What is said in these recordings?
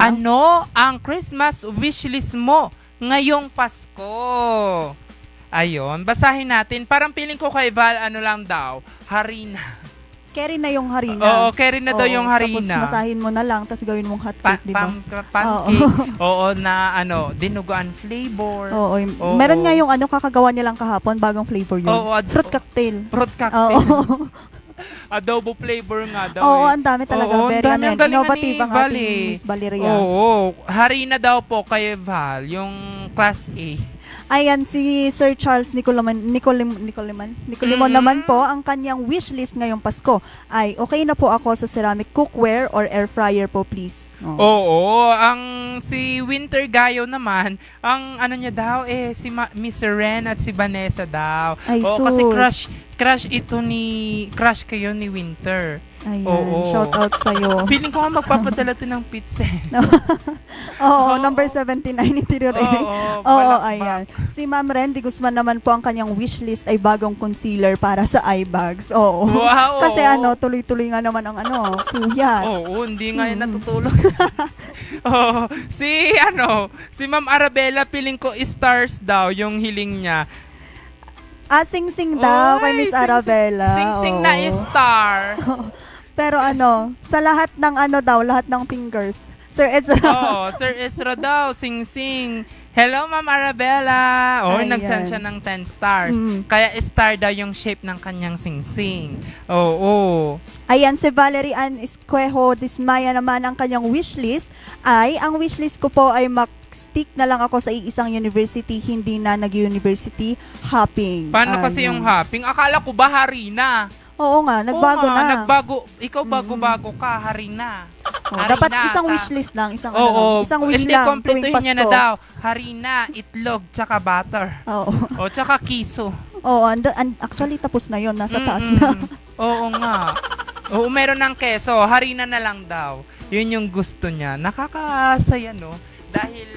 Ano ang Christmas wishlist mo ngayong Pasko? Ayun, basahin natin. Parang feeling ko kay Val, ano lang daw, harina. Carry na yung harina. Oo, carry na daw yung harina. Tapos masahin mo na lang, tapos gawin mong hot cake, di ba? Pancake. Oo, na dinuguan flavor. Oo. Oo. Meron nga yung kakagawa niya lang kahapon, bagong flavor yun. Oo, Fruit cocktail. Fruit cocktail. Oo. Adobo flavor nga daw. Oo, ang dami talaga. Oo, Very ang dami. Ang galing innovative ni ang Val, ating eh. Miss Valeria. Oo, harina daw po kay Val, yung class A. Ayan, si Sir Charles Nicolimon naman po, ang kanyang wishlist ngayong Pasko ay okay na po ako sa ceramic cookware or air fryer po, please. Oo, ang si Winter Gayo naman, ang ano niya daw si Miss Ren at si Vanessa daw. Ay, Oo, sus. kasi crush kayo ni Winter. Ayan, Oo. shout out sa'yo. Feeling ko nga magpapadala to ng pizza. Oo, number 79 interior. Oo, Oo, balakbak. ayan. Si Ma'am Randy Guzman naman po, ang kanyang wishlist ay bagong concealer para sa eye bags. Oo. Wow, Kasi oo. tuloy-tuloy nga naman ang puyat. Oo, hindi nga yan natutulog. Oo, si Ma'am Arabella, feeling ko stars daw yung hiling niya. Sing-sing daw kay Oy, Miss Arabella. Sing-sing Oo. na star. Pero sa lahat ng lahat ng fingers. Sir Ezra. Oo, Sir Ezra daw, sing-sing. Hello, Ma'am Arabella. Oh, Ayan. nag-send siya ng 10 stars. Mm. Kaya star daw yung shape ng kanyang sing-sing. Oo. Ayan, si Valerie Ann Esquejo Dismaya naman, ang kanyang wishlist ang wishlist ko po ay stick na lang ako sa iisang university, hindi na nag-university hopping. Paano kasi yung hopping? Akala ko ba harina? Oo nga, nagbago Oo nga, na. Nagbago. Ikaw bago-bago ka, harina. Harina, Dapat isang wishlist lang, isang isang wish hindi, lang tuwing kompletuhin niya na Pasko. daw. Harina, itlog, tsaka butter. Oo. O, tsaka kiso. Oo, actually tapos na 'yon, nasa taas na. Oo nga. Oo, meron ng keso. Harina na lang daw. Yun yung gusto niya. Nakakasaya, no? Dahil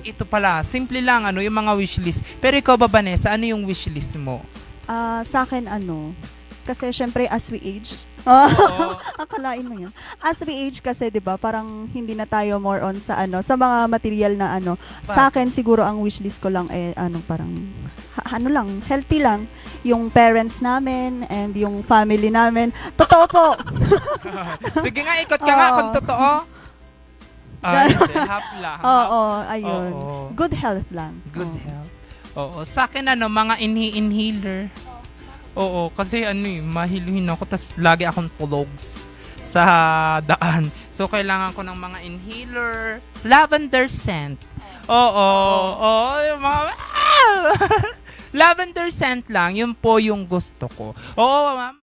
ito pala, simple lang, yung mga wishlist. Pero ikaw ba, Vanessa, ano yung wishlist mo? Sa akin kasi syempre as we age. Oo. Akalain mo 'yan. As we age kasi 'di ba, parang hindi na tayo more on sa sa mga material na Sa akin siguro ang wishlist ko lang parang lang, healthy lang yung parents namin and yung family namin. Totoo po. Sige nga, ikot ka nga Oo. kung totoo. Hindi, half lang. Oo, ayun. Oo. Good health lang. Good Oo. health. Oo. Sa akin, mga inhaler. Oo, kasi mahiluhin ako, tas lagi akong tulogs sa daan. So, kailangan ko ng mga inhaler, lavender scent. Oo, yung mga lavender scent lang, yun po yung gusto ko. Oo, ma'am.